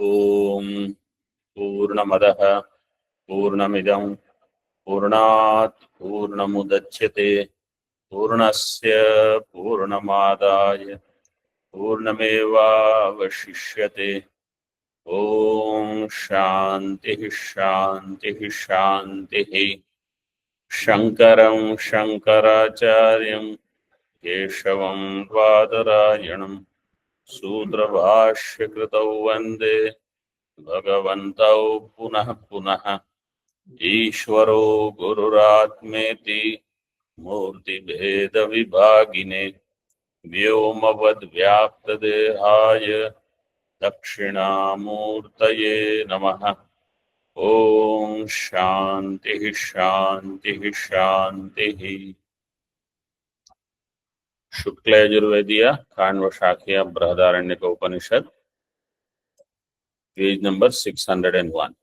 ओम पूर्णमदः पूर्णमिदं पूर्णात् पूर्णमुदच्यते पूर्णस्य पूर्णमादाय पूर्णमेवावशिष्यते। ओम शांति शांति शांति। शंकरं शंकराचार्यं केशवं बादरायणं सूत्रभाष्यकृतौ वन्दे भगवन्तौ पुनः पुनः। ईश्वरो गुरुरात्मेति मूर्तिभेदविभागिने व्योमवद्व्याप्तदेहाय दक्षिणामूर्तये नमः। ओम शांति शांति शांति। शुक्लयजुर्वेदीय Kanva शाखीय Brihadaranyaka Upanishad page number 601.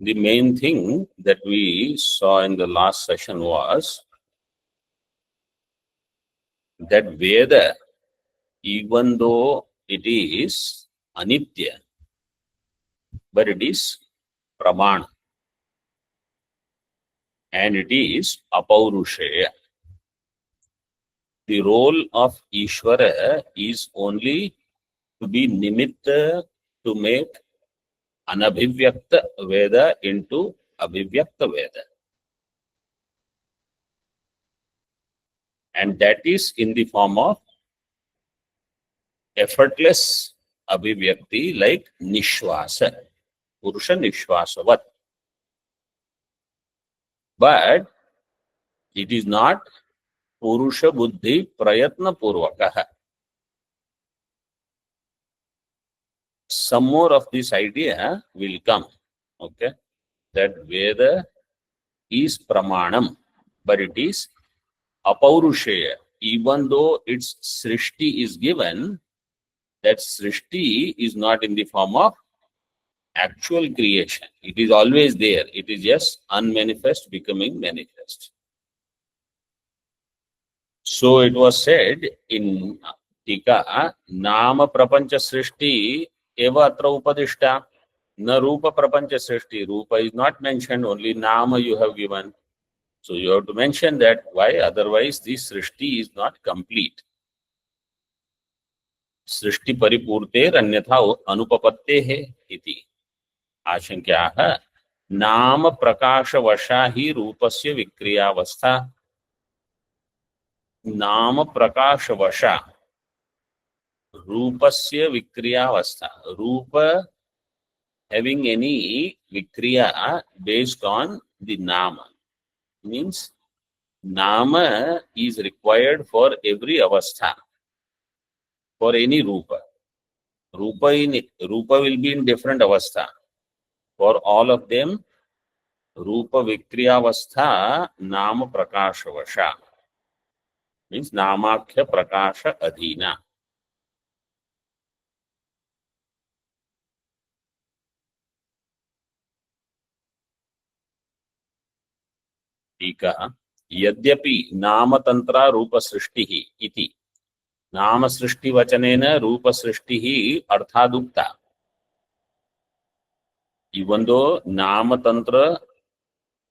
The main thing that we saw in the last session was that Veda, even though it is anitya, but it is pramana and it is apaurushaya. The role of Ishvara is only to be nimitta, to make anabhivyakta Veda into abhivyakta Veda. And that is in the form of effortless abhivyakti like nishvasa, purusha nishvasavat. But it is not purusha buddhi prayatna purvakaha. Some more of this idea will come, okay, that Veda is pramanam, but it is apaurushaya. Even though its srishti is given, that srishti is not in the form of actual creation. It is always there. It is just unmanifest becoming manifest. So it was said in Tika, Nama Prapancha Srishti Eva Atra Upadishta. Na Rupa Prapancha Srishti. Rupa is not mentioned, only Nama you have given. So you have to mention that. Why? Otherwise, this Srishti is not complete. Srishti Paripurte Ranyatha Anupapatte He Iti. Ashankyaha Nama Prakasha Vasha Hi Rupasya Vikriyavastha. Nama Prakasha Vasha Rupasya Vikriyavastha. Rupa having any Vikriya based on the Nama. Means Nama is required for every avastha, for any Rupa. Rupa will be in different avastha. For all of them, Rupa Vikriyavastha Nama Prakasha Vasha. Means Namakhya Prakasha Adhina. Tika Yadyapi Nama Tantra Rupa Srishtihi Iti. Nama Srishti Vachanena Rupa Srishtihi Arthadukta. Even though Nama Tantra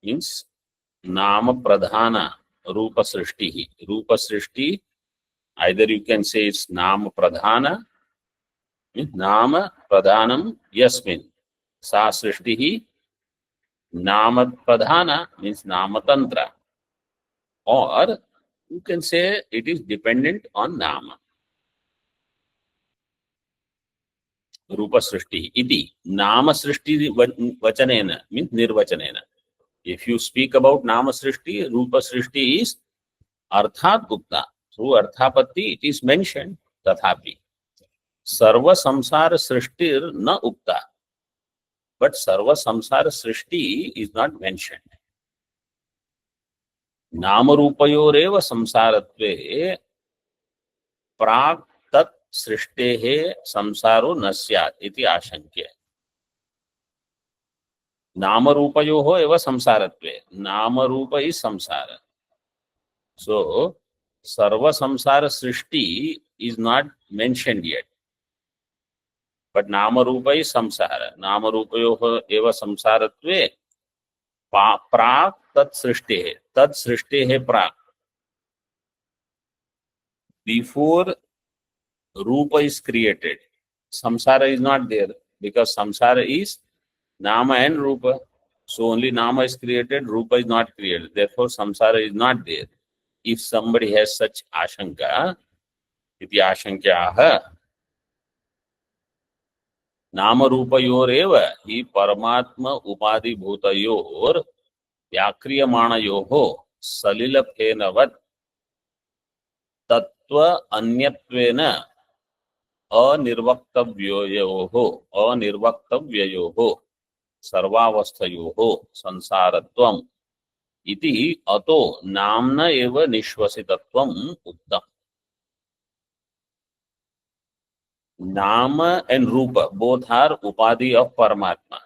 means Nama Pradhana Rupa Srishtihi. Rupa Srishti, either you can say it's Nama Pradhana, means Nama Pradhanam Yasmin. Sa Srishtihi Nama Pradhana means Nama Tantra. Or you can say it is dependent on Nama. Rupa Srishti iti. Nama Srishti Vachanena means Nirvachanena. If you speak about Nama Srishti, Rupa Srishti is Arthat Gupta. Through Arthapatti it is mentioned. Tathapi. Sarva Samsara Srishtir na Ukta. But Sarva Samsara Srishti is not mentioned. Nama Rupayoreva Samsaratve Prak Tat Srishtehe Samsaro Nasyat iti Ashankya. Nama Rupayoho eva Samsaratve. Nama Rupa is Samsara. So, Sarva Samsara Srishti is not mentioned yet. But नाम रूप ही संसार, नाम रूपयोः एव संसारत्वे प्राक् तत्सृष्टेः, तत्सृष्टेः प्राक्, before रूप is created, samsara is not there, because samsara is nama and rupa. So only nama is created, rupa is not created, therefore samsara is not there. If somebody has such ashanka, iti ashankyaah, नाम रूपयोरेव हि परमात्मा उपाधि भूतयोर व्याक्रियमाणयोः सलिलफेनवत् तत्व अन्यत्वेन अनिर्वक्तव्ययोः सर्वावस्थयोः संसारत्वम् इति अतो नाम्न एव निश्वसितत्वम् उक्तम्. Nama and Rupa both are Upadhi of Paramatma.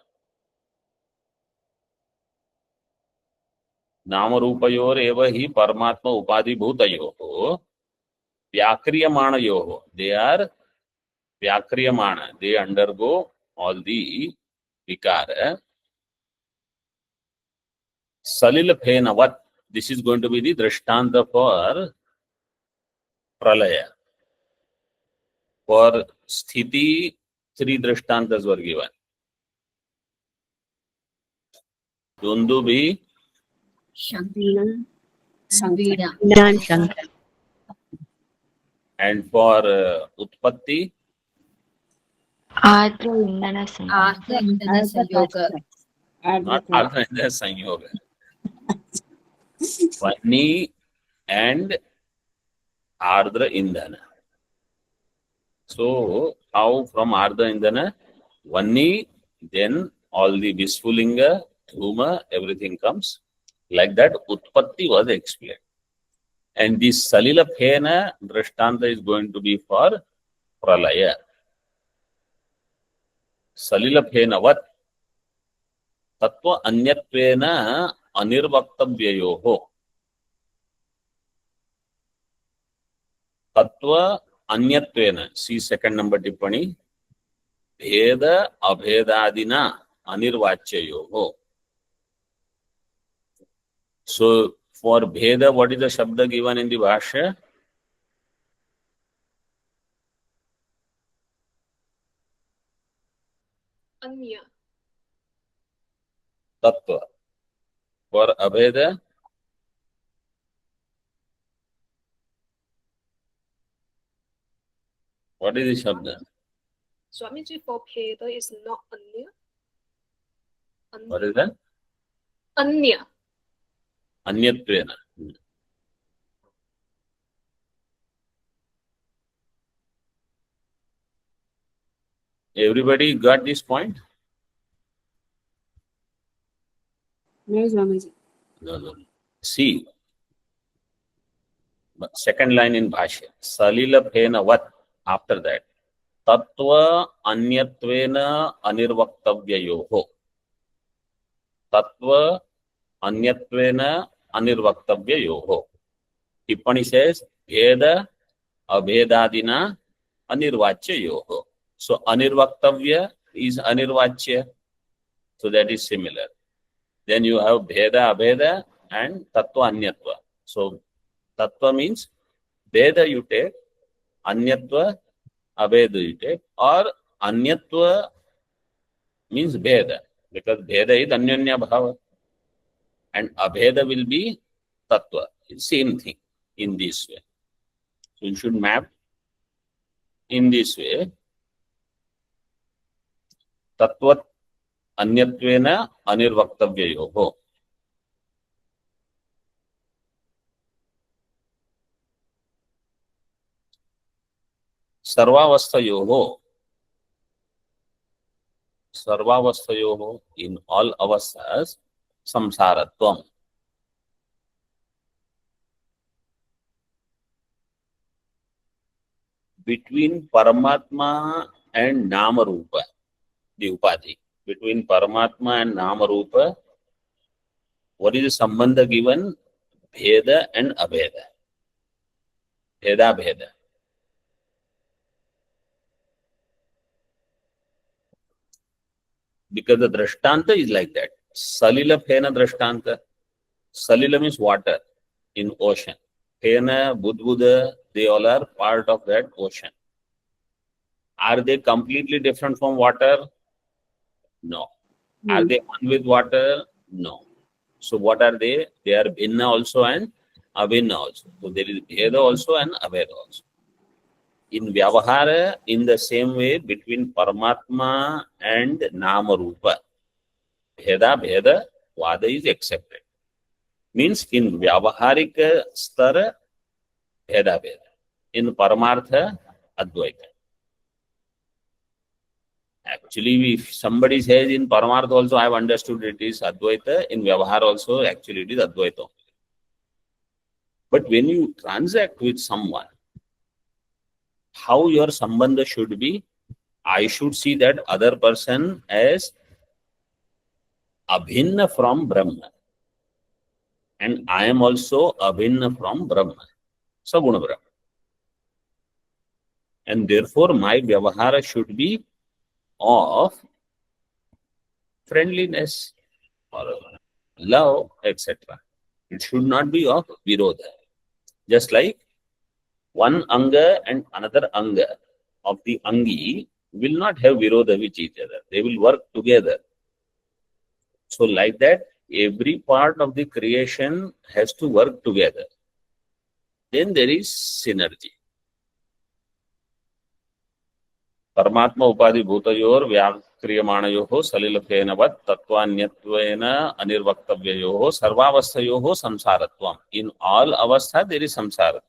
Nama Rupayor eva hi Paramatma Upadhi Bhutayoho Vyakriyamanayoho. They are Vyakriyamana. They undergo all the Vikara. Salil Phenavat. This is going to be the Drishtanta for Pralaya. For Sthiti, three Drishtantas were given. Dundubhi, Shankara, Shankara. and for Utpatti, Ardra Indana Sanyoga. Artha Indana Sanyoga. not Ardha Indana Sanyoga. Vani and Ardra Indana. So, how from Ardha Indana? Vani, then all the Vispulinga, Dhuma, everything comes. Like that, Utpatti was explained. And this Salila Phena Drishtanta is going to be for Pralaya. Salila Phenavat Tattva Anyatvena Anirvaktavyayoho. Tattva Anyatvena, see second number tippani, Bheda Abhedadina Anirvachayoho. So, for Bheda, what is the Shabda given in the Bhashya? Anya. Tattva. For Abheda, what is the Shabda? Swamiji, for Bheda is not Anya. What is that? Anya. Anyatvena. Everybody got this point? No, Swamiji. No. See, second line in Bhashya. Salila Phena Vat. After that. Tattva Anyatvena Anirvaktavyayoho. Tattva Anyatvena Anirvaktavyayoho. Tippani says, Bheda Abhedadina Anirvachayoho. So, Anirvaktavya is Anirvachya. So, that is similar. Then you have Bheda Abheda and Tattva Anyatva. So, Tattva means Bheda you take, Anyatva, Abheda you take, or Anyatva means Bheda, because Bheda is Anyanya Bhava, and Abheda will be Tattva. Same thing in this way. So, you should map in this way. Tattva Anyatvena Anirvaktavyayoho. Sarvavastayoho. Sarvavastayoho, in all avasthas, samsaratvam. Between Paramatma and Namarupa, the Upadhi. Between Paramatma and Namarupa, what is the sambandha given? Bheda and Abheda. Bheda, Bheda. because the Drishtanta is like that. Salila Phena Drishtanta. Salila means water in ocean. Phena, Budbuda, they all are part of that ocean. Are they completely different from water? No. Are No. they one with water? No. So what are they? They are Bhinna also and Abhinna also. So there is Bheda also and Abheda also. In Vyavahara, in the same way between Paramatma and Nama Rupa, Bheda, Vada is accepted. Means in Vyavaharika Stara, Bheda. In Paramartha, Advaita. Actually, if somebody says in Paramartha also, I have understood it is Advaita, in Vyavahara also, actually it is Advaita. But when you transact with someone, how your sambandha should be, I should see that other person as abhinna from Brahma. And I am also abhinna from Brahma. Saguna Brahma. And therefore, my vyavahara should be of friendliness or love, etc. It should not be of virodha. Just like one anga and another anga of the angi will not have virodha with each other. They will work together. So like that, every part of the creation has to work together. Then there is synergy. Paramatma upadhi bhutayor vyakriyamanayoho salilaphenavad tattvanyattvena anirvaktavyayoho sarvavasthayoho samsaratvam. In all avastha there is samsaratvam.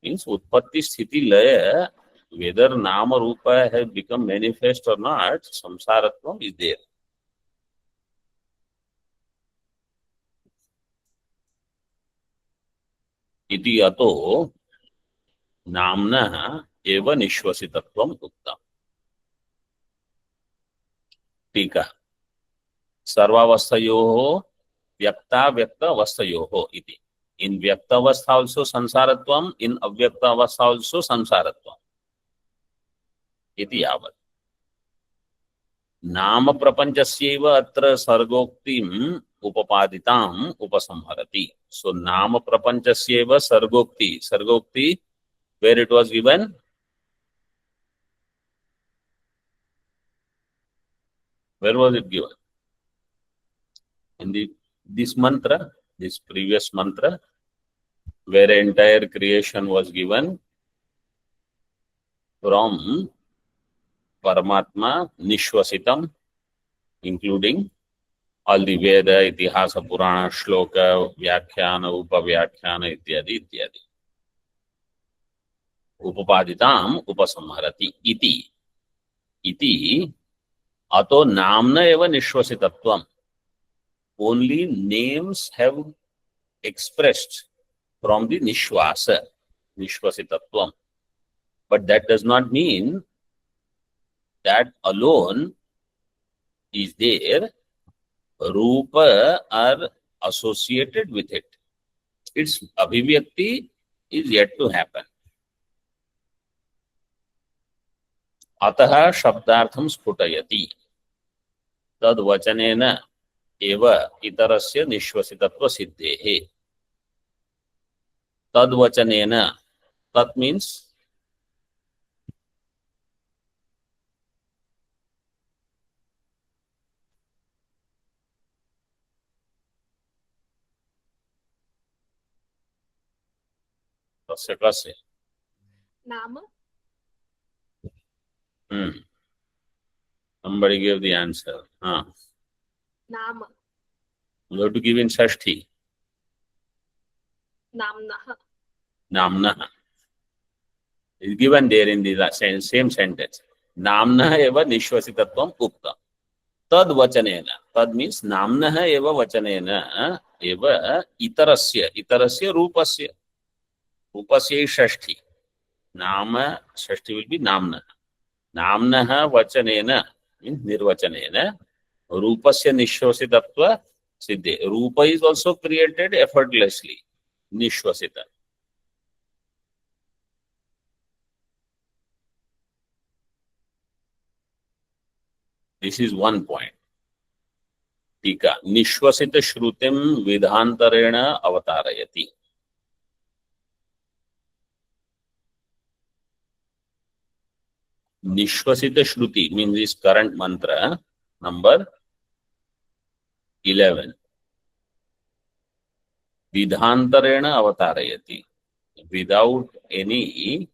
Means utpatti sthiti laya, whether nama rupa has become manifest or not, samsaratvam is there. Iti ato namna eva nishwasitatvam uktam. Tika. Sarvavasthayoho vyakta vyakta avasthayoho iti. In vyakta avastha also samsaratvam, in avyakta avastha also samsaratvam. Iti yavat. Nama prapanchasyeva atra sargoktim upapaditam upasamharati. So nama prapanchasyeva sargokti. Sargokti, where it was given? Where was it given? In this mantra, this previous mantra, where entire creation was given from Paramatma Nishwasitam, including all the Veda, Itihasa, Purana, Shloka, Vyakhyana, Upavyakyana, ityadi. Upapaditam upasamharati iti ato namna eva nishwasitatvam. Only names have expressed from the nishwasa, nishwasitatvam. But that does not mean that alone is there. Rupa are associated with it. Its abhivyakti is yet to happen. Ataha shabdartham sputayati. Tad vachanena eva itarasya nishwasitatva siddhehe. Tad vachanena. Tat means kasya. Nama. Somebody gave the answer. Nama. You have to give in Shashti. Namnaha. Namna. Is given there in the same sentence. Namna eva nishwasitatvam ukta. Tad vachanena. Tad means namna eva vachanena eva itarasya. Itarasya rupasya. Rupasya is Shashti. Nama, Shashti will be namna. Namna vachanena means nirvachanena. Rupasya nishwasitatva siddhe. Rupa is also created effortlessly. Nishwasita. This is one point. टीका निश्वसित श्रुतिम विधांतरेण अवतारयति. Nishvasita Shruti means this current mantra, number 11. Vidhantarena avatarayati. Without any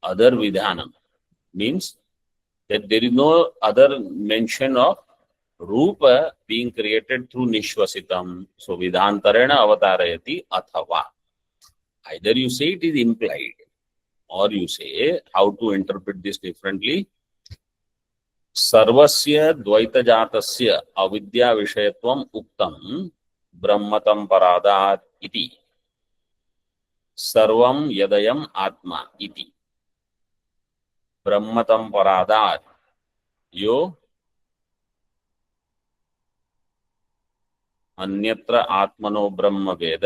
other vidhanam. Means that there is no other mention of Rupa being created through Nishvasitam. So Vidhantarena avatarayati athava. Either you say it is implied, or you say how to interpret this differently. सर्वस्य द्वैतजातस्य अविद्या विषयत्वम् उक्तं ब्रह्मतं परादात् इति. सर्वं यदयम् आत्मा इति. ब्रह्मतं परादात् यो अन्यत्र आत्मनो ब्रह्म वेद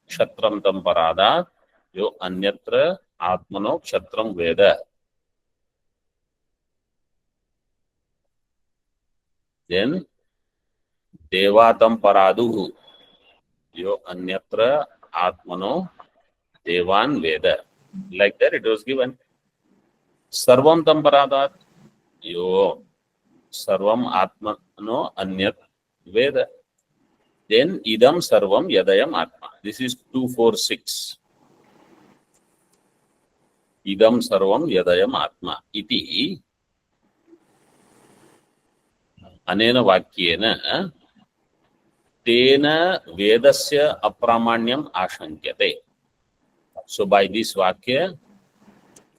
क्षत्रं तं परादात् यो अन्यत्र आत्मनो क्षत्रं वेद. Then devatam paraduhu yo anyatra atmano devan veda. Like that it was given. Sarvam tam paradat yo sarvam atmano anyat veda. Then idam sarvam yadayam atma. This is 246. Idam sarvam yadayam atma. Iti अनेन वाक्येन तेन वेदस्य अप्रामाण्यम आशंक्यते. So by this vakya,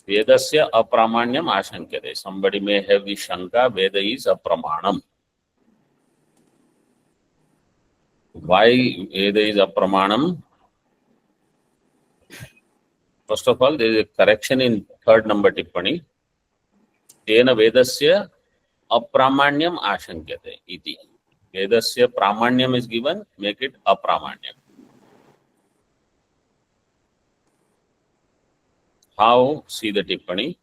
vedasya apramanam ashankate. Somebody may have the shanka, Veda is apramanam. Why Veda is apramanam? First of all, there is a correction in third number tippani. Tena vedasya apramanyam ashankate iti. Vedasya pramanyam is given, make it apramanyam. How? See the tippani.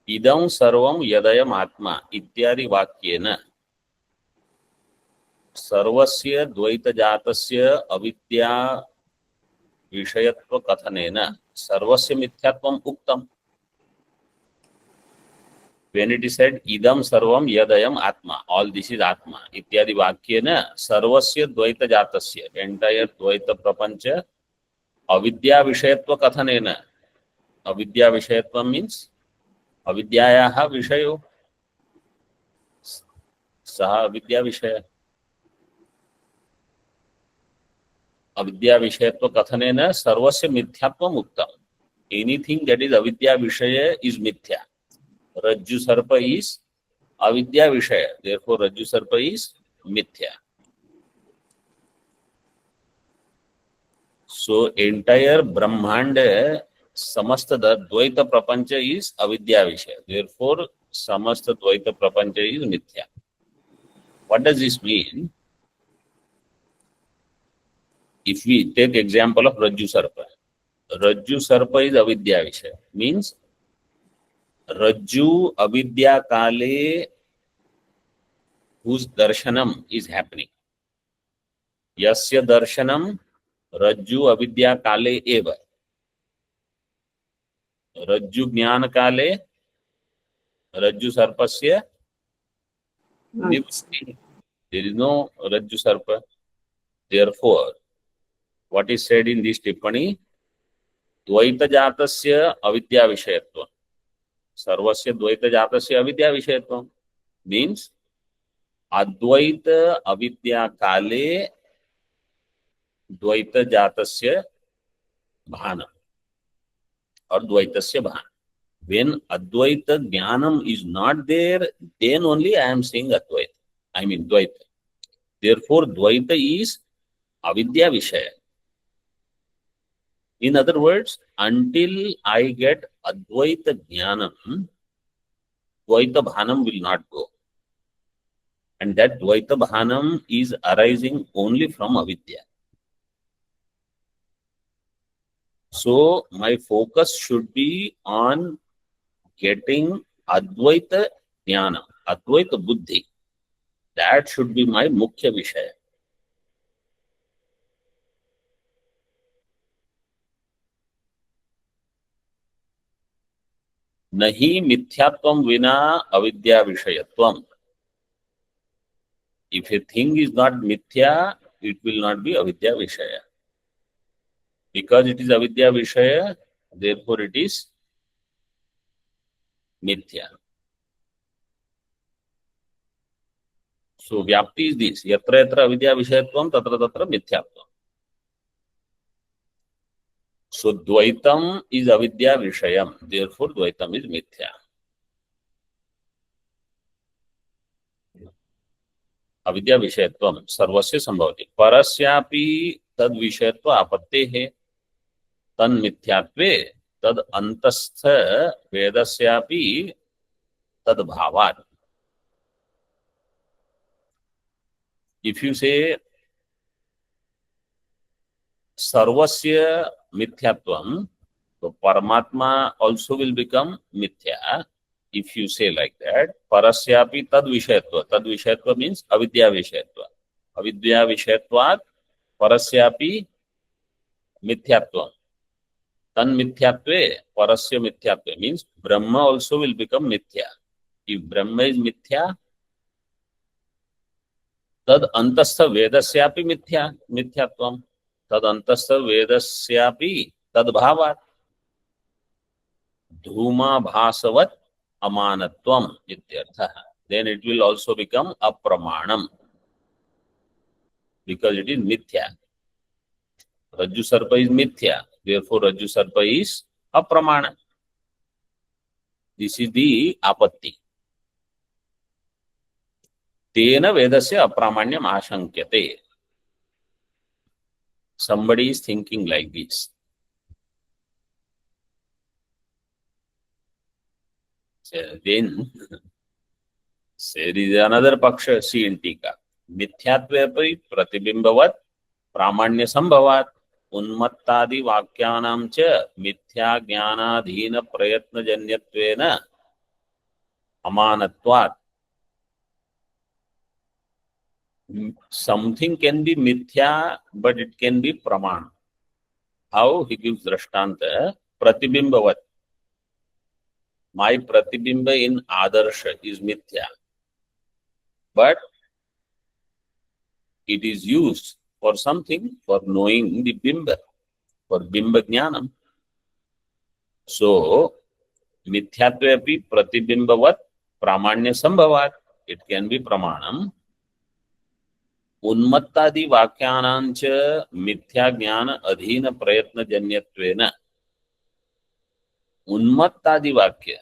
Idam sarvam yadayam atma ityadi vakyena sarvasya dvaita jatasya avidya vishayatva kathanena sarvasya mithyatvam uktam. When it is said idam sarvam yadayam atma, all this is atma ityadi vakyena sarvasya dvaita jatasya, entire dvaita prapancha avidya vishayatva kathanena. Avidya vishayatva means avidyayaha vishayo saha avidya vishaya. Avidya vishayatva kathanena sarvasya mithyatvam uktam. Anything that is avidya vishaya is mithya. Rajju sarpa is avidya vishaya, therefore Rajju sarpa is mithya. So entire Brahmanda samasta dvaita prapancha is avidya vishaya, therefore samasta dvaita prapancha is mithya. What does this mean? If we take example of Rajju sarpa is avidya vishaya, means Rajju avidya kale whose darshanam is happening. Yasya darshanam Rajju avidya kale eva. Rajju jnana kale Rajju sarpasya nivasti. There is no Rajju sarpa. Therefore, what is said in this tippani? Dvaita jatasya avidya vishayatva. Sarvasya dvaita jatasya avidya vishayatva means advaita avidya kale dvaita jatasya bhana or dvaitasya bhana. When advaita jnanam is not there, then only I am saying advaita. I mean dvaita. Therefore, dvaita is avidya vishaya. In other words, until I get advaita jnanam, dvaita bhanam will not go. And that dvaita bhanam is arising only from avidya. So my focus should be on getting advaita jnana, Advaita buddhi. That should be my mukhya vishaya. Nahi mithyatvam vina avidya vishayatvam. If a thing is not mithya, it will not be avidya vishaya. Because it is avidya vishaya, therefore it is mithya. So vyapti is this. Yatra yatra avidya vishayatvam, tatra tatra mithyatvam. So dvaitam is avidya vishayam. Therefore dvaitam is mithya. अविद्या विषयत्वम सर्वस्य संभवति परस्यापि तद विषयत्व आपत्तेः तन्मिथ्यात्वे तद अंतस्थ वेदस्यापि तद भावात्. If you say सर्वस्य मिथ्यात्वम, so Paramatma also will become mithya. If you say like that, parasyapi tad vishayatva means avidya vishayatva. Avidya vishayatvat parasyapi mithyatva. Tan mithyatve parasya mithyatve means Brahma also will become mithya. If Brahma is mithya, tad antastha vedasyapi mithyatvam. Tad antastha vedasyapi tad bhavat. Dhuma bhasavat amanatvam ityartha. Then it will also become apramanam because it is mithya. Rajju sarpa is mithya, therefore Rajju sarpa is apramana. This is the apatti. Tena vedasya apramanyam ashankyate. Somebody is thinking like this. Then there is another paksha, see in Tika. Mithyatvepi pratibimbavat pramanya sambhavat unmattadi vakyānam ca mithya jnanādhīna prayatna janyatvena amanatvat. Something can be mithya, but it can be praman. How? He gives drashtanta pratibimbavat. My pratibimba in Adarsha is mithya, but it is used for something, for knowing the bimba, for bimba jnanam. So, mithyatvepi pratibimbavat pramanya sambhavat. It can be pramanam. Unmattadi vakyānānca mithya jnana adhīna prayatna janyatvena. Unmattadi vakya.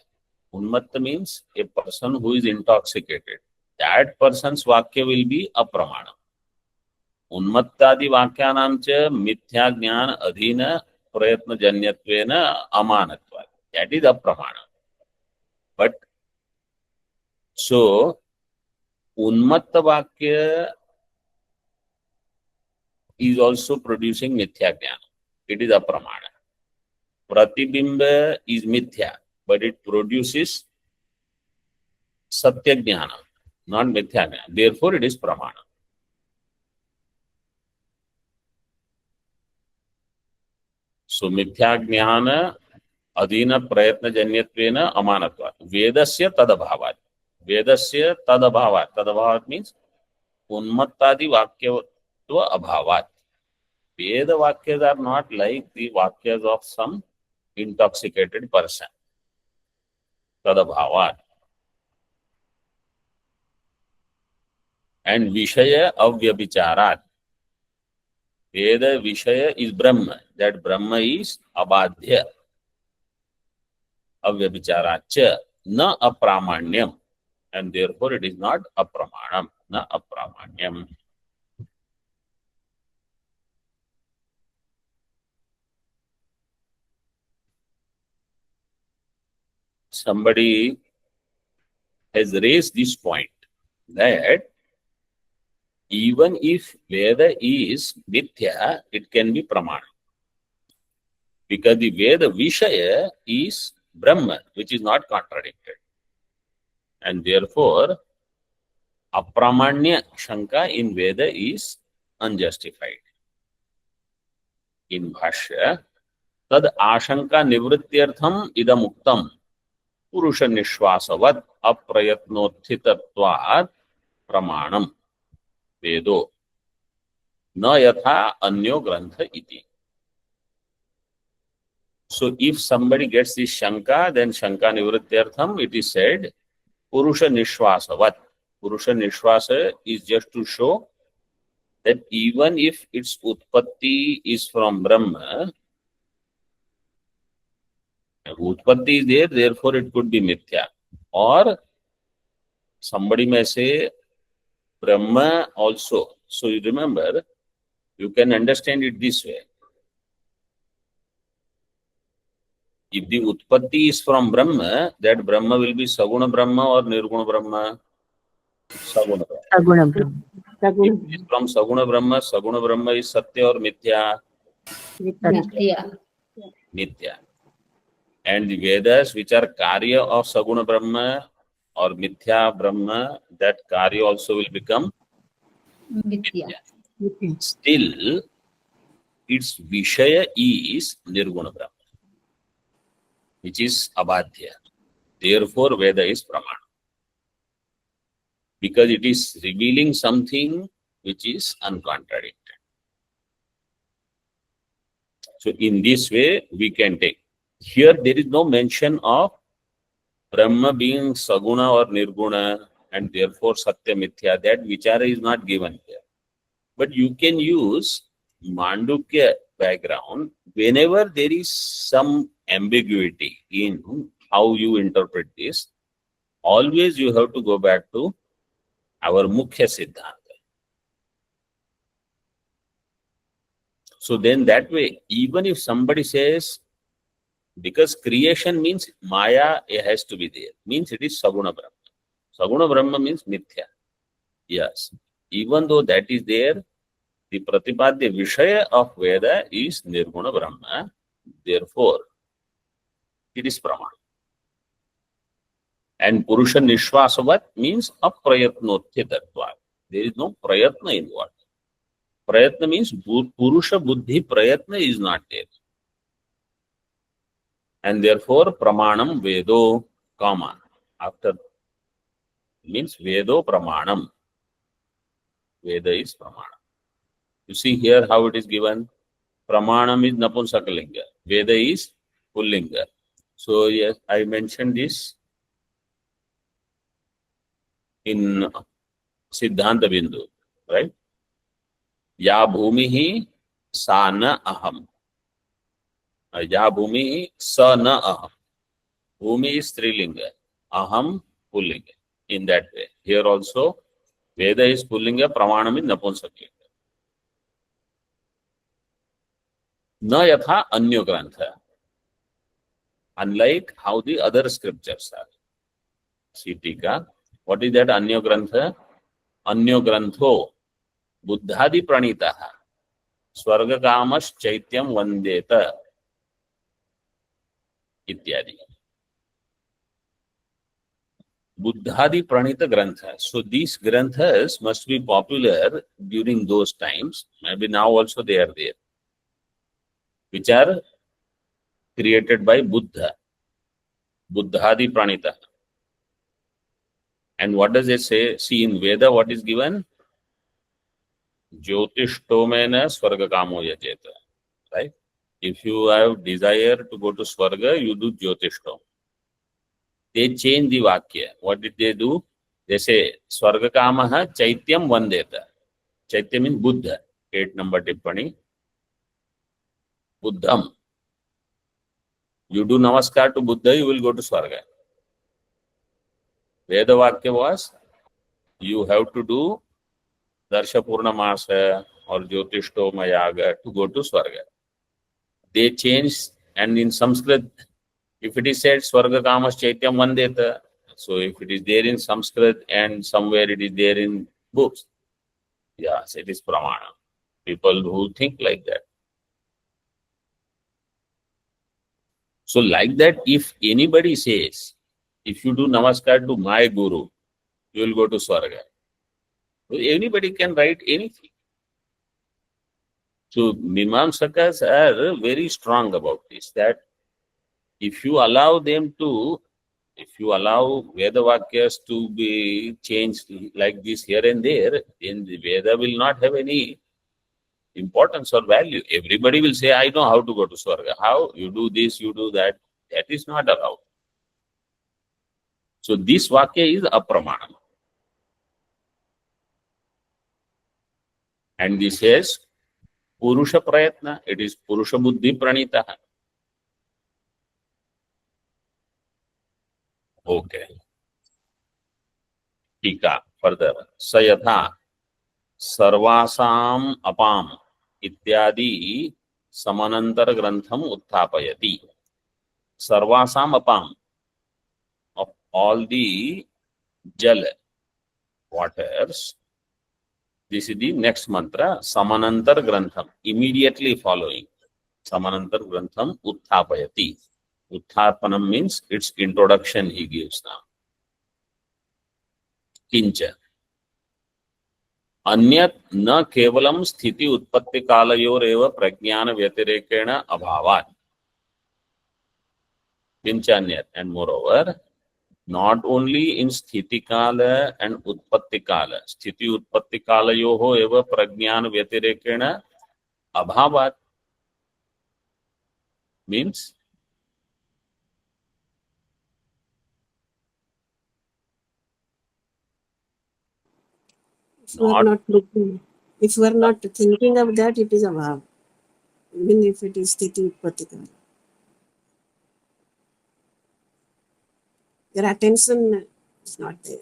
Unmatta means a person who is intoxicated. That person's vakya will be apramana. Unmattadi vakyanam cha mithya jnana adhina prayatna janyatvena amanatva. That is apramana. But so unmatta vakya is also producing mithya jnana. It is apramana. Pratibimba is mithya, but it produces satya jnana, not mithya jnana. Therefore, it is pramana. So, mithya jnana adhina prayatna janyatvena amanatva. Vedasya tadabhavat. Vedasya tadabhavat. Tadabhavat means unmattadi vakyatva abhavat. Veda vakyas are not like the vakyas of some intoxicated person. Tadabhavat. And Vishaya avyabhicharat. Veda Vishaya is Brahma. That Brahma is abadhya. Avyabhicharat cha na apramanyam. And therefore it is not apramanam. Na apramanyam. Somebody has raised this point that even if Veda is mithya, it can be pramana. Because the Veda Vishaya is Brahman, which is not contradicted. and therefore apramanya shanka in Veda is unjustified. In Bhashya, tad ashanka nivrityartham idamuktam purusha nishwasavat aprayatnothitatvat pramanam vedo na yatha anyo grantha iti. So if somebody gets this shanka, then shanka nivrityartham, it is said purusha nishwasavat. Purusha nishwasa is just to show that even if its utpatti is from Brahma, utpatti is there, therefore it could be mithya. Or somebody may say Brahma also. So you remember, you can understand it this way. If the utpatti is from Brahma, that Brahma will be Saguna Brahma or Nirguna Brahma? Saguna Brahma. Saguna Brahma. If it is from Saguna Brahma is Satya or Mithya? Satya. Mithya. And the Vedas, which are Karya of Saguna Brahma or Mithya Brahma, that Karya also will become Mithya. Still, its Vishaya is Nirguna Brahma, which is Abadhya. Therefore, Veda is Pramana. Because it is revealing something which is uncontradicted. So in this way, we can take. Here, there is no mention of Brahma being Saguna or Nirguna and therefore Satya Mithya. That Vichara is not given here. But you can use Mandukya background whenever there is some ambiguity in how you interpret this. Always you have to go back to our Mukhya Siddhanta. So then that way, even if somebody says, because creation means Maya has to be there, means it is Saguna Brahma. Saguna Brahma means Mithya. Yes. Even though that is there, the Pratipadya Vishaya of Veda is Nirguna Brahma. Therefore, it is Pramana. And Purusha Nishwasavat means Aprayatnothitatva. There is no Prayatna involved. Prayatna means Purusha Buddhi Prayatna is not there. And therefore, Pramanam Vedo, comma. After means Vedo Pramanam. Veda is Pramana. You see here how it is given. Pramanam is Napunsakalinga. Veda is Pullinga. So yes, I mentioned this in Siddhanta Bindu, right? Ya bhumihi sa na aham. Ya bhumihi sa na aham. Bhumi is Strilinga. Aham Pullinga. In that way. Here also, Veda is Pullinga, Pramanam is Napunsakalinga. Na yatha anyo grantha. Unlike how the other scriptures are. See Tika. What is that Anyo Grantha? Anyo Grantho Buddhadi Pranitaha Swarga Kamas Chaityam Vandeta Ityadi. Buddhadi Pranita Grantha. So these Granthas must be popular during those times. Maybe now also they are there. Which are created by Buddha. Buddhadi Pranita. And what does it say? See in Veda what is given? Jyotishtomena Swarga Kamo Yajeta. Right? If you have desire to go to Swarga, you do Jyotishtom. They change the Vakya. What did they do? They say Swarga Kamaha Chaityam Vandeta. Chaitya means Buddha. 8 number Tippani. Buddham. You do Namaskar to Buddha, you will go to Swarga. Veda Vakya was, you have to do Darsha Purnamasa or Jyotishtoma Yaga to go to Swarga. They changed, and in Sanskrit, if it is said Swarga Kamas Chaityam Vandeta, so if it is there in Sanskrit and somewhere it is there in books, yes, it is Pramana. People who think like that. So like that, if anybody says If you do namaskar to my guru, you will go to Swarga. So anybody can write anything. So Mimamsakas are very strong about this, that if you allow Veda Vakyas to be changed like this here and there, then the Veda will not have any importance or value. Everybody will say, I know how to go to Swarga. How? You do this, you do that. That is not allowed. So this Vakya is apramana. And this is Purusha Prayatna. It is Purusha Buddhi Pranita. Okay. Tika. Further. Sayatha Sarvasam Apam Ityadi Samanantar Grantham Uttapayati. Sarvasam Apam, of all the jal waters. This is the next mantra, Samanantar Grantham, immediately following. Samanantar Grantham Uttapayati. Utthapanam means its introduction he gives now. Kincha. Anyat na kevalam sthiti utpatti kalayorev prajnana vyatirekena abhavat. Kincha anyat. And moreover, not only in sthiti kala and utpatti kala. Sthiti utpatti kalayoho eva prajnana vyatirekena abhavat. Means If we are not looking, if we are not thinking of that, it is abhav. Even if it is sthiti utpatti. Your attention is not there.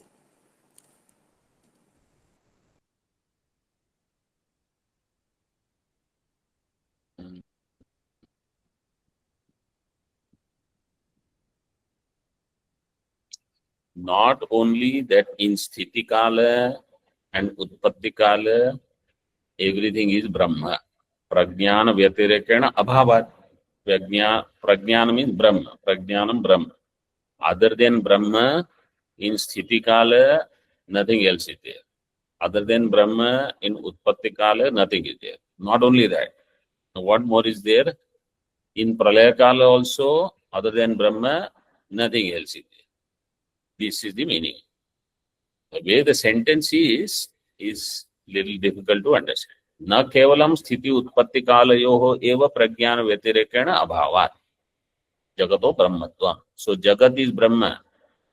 not only that in sthiti kala and utpatti kala, everything is Brahma. Prajnana vyatirekena abhavat. Prajnana means Brahma. Prajnanam Brahma. Other than Brahma, in sthiti kala, nothing else is there. Other than Brahma, in utpatti kala, nothing is there. Not only that. What more is there? In pralaya kala also, other than Brahma, nothing else is there. This is the meaning. The way the sentence is little difficult to understand. Na kevalam sthiti utpatti kalayoho eva prajnana vyatirekena abhavat. Jagato brahmatvam. So Jagat is Brahma.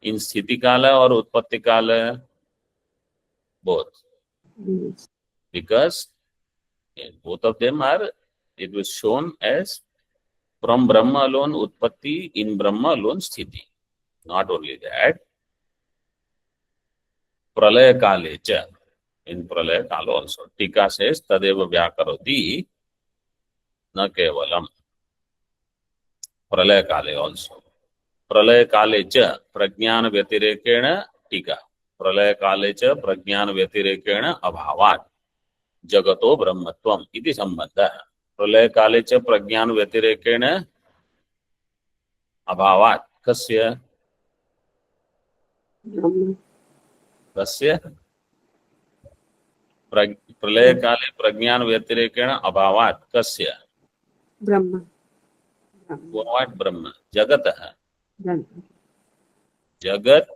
In sthiti kala or utpatti kala, both. Yes. Because both of them are, it was shown as from Brahma alone utpatti, in Brahma alone sthiti. Not only that, pralaya kalecha. In pralaya kala also. Tika says, tadeva vyakaroti na kevalam. Pralaya kale also. Pralaya kalecha prajnana vyatirekena tika. Pralaya kalecha prajnana vyatirekena abhavat. Jagato brahmatvam. Iti sambandha. Pralaya kalecha prajnana vyatirekena abhavat. Kasya? Brahma. Kasya? प्रलय काले प्रज्ञान व्यतिरेकेण अभावात् कस्य? Brahma. What Brahma? Jagatah. Brahma. Jagat,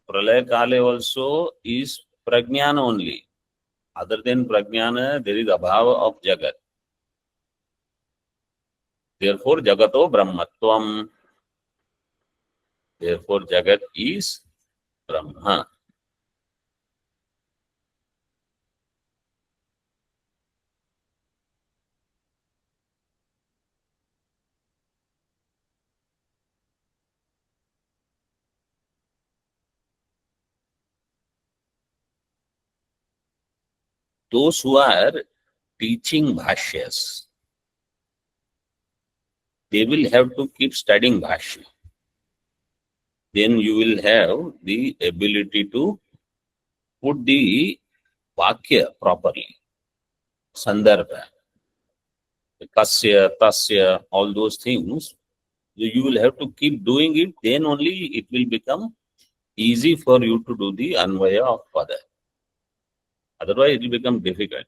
pralaya kale also is prajnana only. Other than prajnana, there is abhava of Jagat. Therefore, Jagato Brahmatvam. Therefore, Jagat is Brahma. Those who are teaching bhashyas, they will have to keep studying bhashya. Then you will have the ability to put the vakya properly. Sandarbha, kasya, tasya, all those things You will have to keep doing it, then only it will become easy for you to do the Anvaya of Pada. Otherwise, it will become difficult.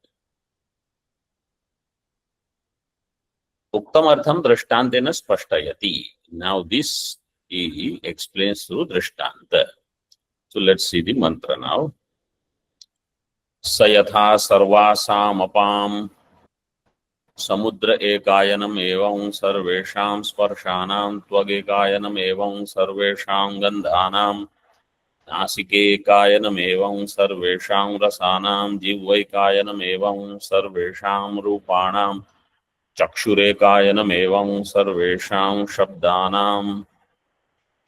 Uktamartham drashtantena spashtayati. Now this he explains through drishtanta. So let's see the mantra now. Sayatha sarvasam apam samudra ekayanam evam sarvesham sparshanam tvag ekayanam evam sarvesham gandhanam nasike ekayanam evam sarvesham rasanam jivvaikayanam evam sarvesham rupanam चक्षुरेकायनम एवं सर्वेषां शब्दानां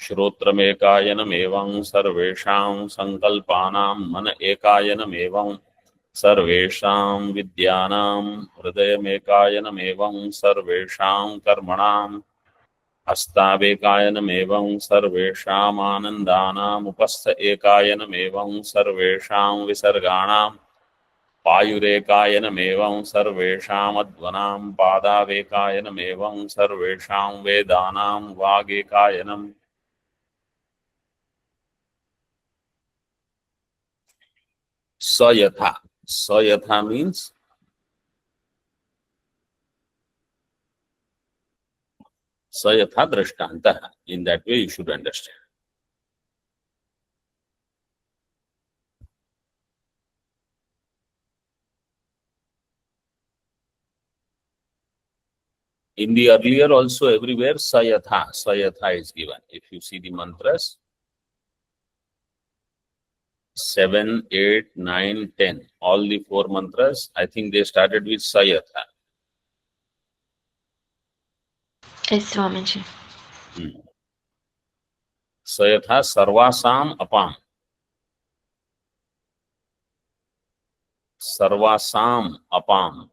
श्रोत्रमेकायनम एवं सर्वेषां संकल्पानां मन एकायनम एवं सर्वेषां विद्यानां हृदयमेकायनम एवं सर्वेषां कर्मणां हस्तावेकायनम एवं सर्वेषां आनन्दानां उपस्थ एकायनम एवं सर्वेषां विसर्गाणां पायुरेकायनमेवं सर्वेषामध्वनां पादावेकायनमेवं सर्वेषां वेदानां वागेकायनम् सयथा. Sayatha means sayatha drashtanta. In that way you should understand. In the earlier also everywhere sayatha is given. If you see the mantras 7, 8, 9, 10, all the 4 mantras, I think they started with sayatha. Yes, Swamiji. Sayatha sarvasam apam. Sarvasam apam.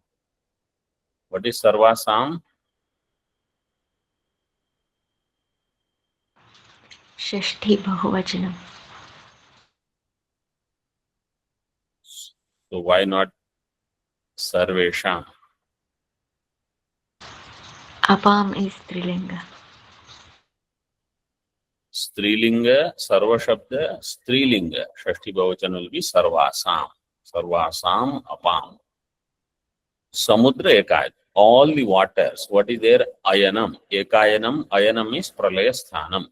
What is sarvasam? Shashti Bahuvachanam. So why not sarvesham? Apam is Strilinga. Strilinga, sarva shabda, strilinga. Shashti Bahuvachan will be sarvasam. Sarvasam apam. Samudra ekayanam. All the waters. What is there? Ayanam. Ekayanam. Ayanam is pralaya sthanam.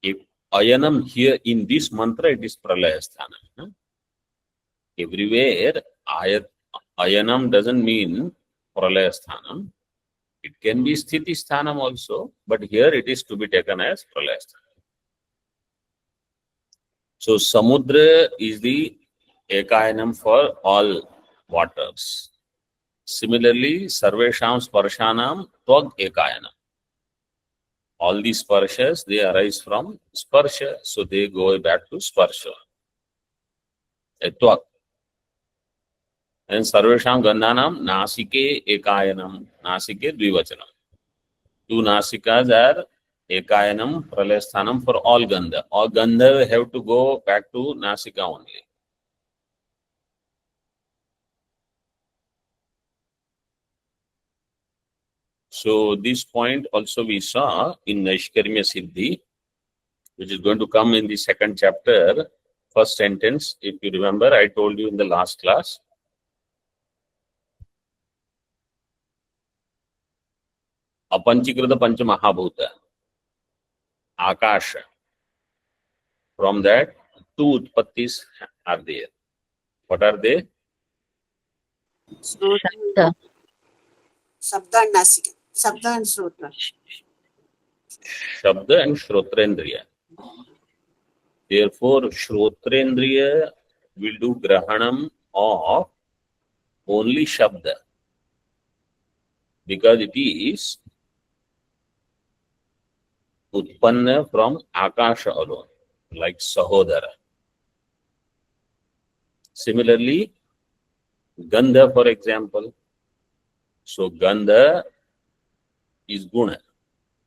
If ayanam here in this mantra, it is pralaya sthanam. Everywhere, ayanam doesn't mean pralaya sthanam. It can be sthiti sthanam also, but here it is to be taken as pralaya sthanam. So samudra is the ekayanam for all waters. Similarly, sarvesham sparshanam tvag ekayanam. All these sparshas, they arise from sparsha, so they go back to sparsha. Tvag. And sarvesham gandhanam nasike ekayanam. Nasike dvivachanam. 2 nasikas are ekayanam pralayasthanam for all gandha. All gandha have to go back to nasika only. So this point also we saw in Naishkarmya Siddhi, which is going to come in the 2nd chapter, 1st sentence. If you remember, I told you in the last class. Apanchikrita Pancha Mahabhuta, Akasha. From that, 2 utpattis are there. What are they? Shabda. Sabda and Nasika. Sabda and Shrotra. Shabda and Shrotrendriya. Therefore, Shrotrendriya will do Grahanam of only Shabda, because it is Utpanna from Akasha alone, like Sahodara. Similarly, Gandha, for example. So, Gandha is Guna.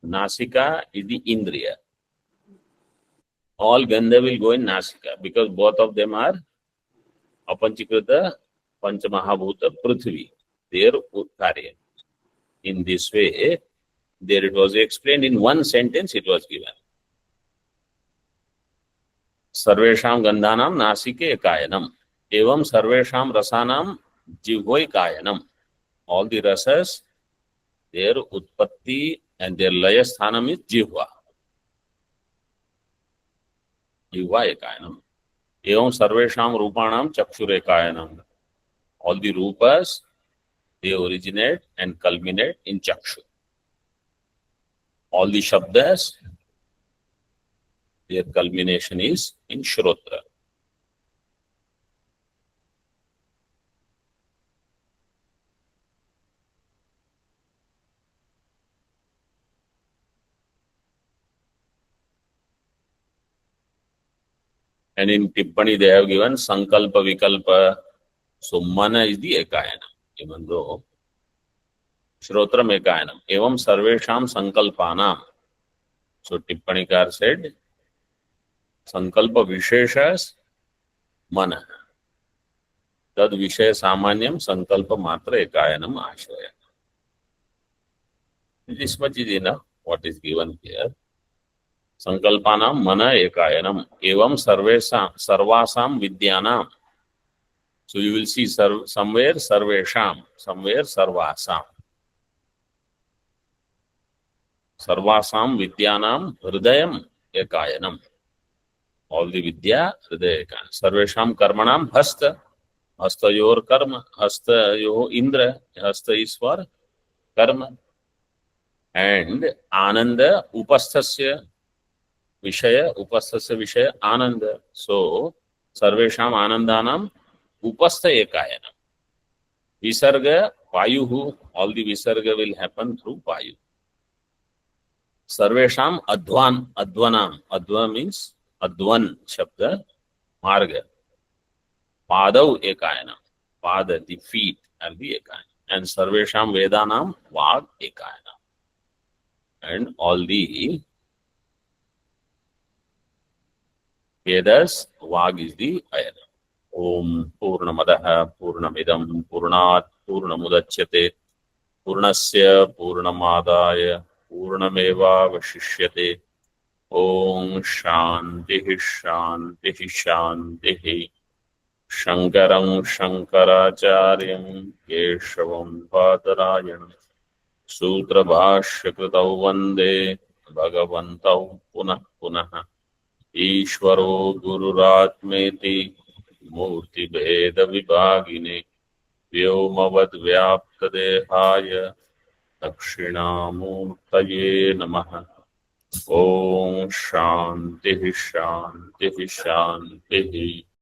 Nasika is the Indriya. All Gandha will go in Nasika because both of them are Apanchikrita Panchamahabhuta Prithvi. Their Karya. in this way. There it was explained in one sentence, it was given. सर्वेषां गंधानां नासिके कायनम एवं सर्वेषां रसानां जिह्वै कायनम. All the rasas, their utpatti and their laya sthanam is jihva. Jihva ekayanam. Evam sarvesham rupanam chakshur ekayanam. All the rupas, they originate and culminate in chakshu. All the shabdas, their culmination is in shrotra. And in Tippani they have given Sankalpa Vikalpa. So Mana is the Ekayana, even though Shrotram Ekayanam. Evam Sarvesham Sankalpanam. So Tippanikar said Sankalpa Visheshas Mana. Tad Vishaya Samanyam Sankalpa Matra Ekayanam Ashraya. This much is enough what is given here. Sankalpanam mana ekayanam evam sarvasam vidyanam. So you will see somewhere sarvesham, somewhere sarvasam. Sarvasam vidyanam hridayam ekayanam. All the vidya hridaya ekayanam. Sarvesham karmanam hasta. Hasta yor karma. Hasta yo indra. Hasta is for karma. And ananda upasthasya Vishaya, upasthasya Vishaya, Ananda. So, Sarvesham Anandanam Upastha Ekayanam. Visarga, Vayuhu, all the Visarga will happen through Vayu. Sarvesham Advanam. Adva means Advan Shabda, Marga. Padav Ekayanam. Pada, the feet, are the Ekayanam. And Sarvesham Vedanam Vag Ekayanam. And all the Vedas, Vag is the ayana. Om Purnamadaha Purnamidam Purnat Purnamudachyate Purnasya Purnamadaya Purnameva Vashishyate. Om Shantihi Shantihi Shantihi. Shankaram Shankaracharyam Keshavam Bhadarayam Sutra Bhashya Kritau Vande Bhagavantau Punah Punah. ईश्वरो गुरुरात्मेति मूर्ति भेद विभागिने व्योमवद् व्याप्त देहाय दक्षिणामूर्तये नमः. ओम शांति शांति शांति.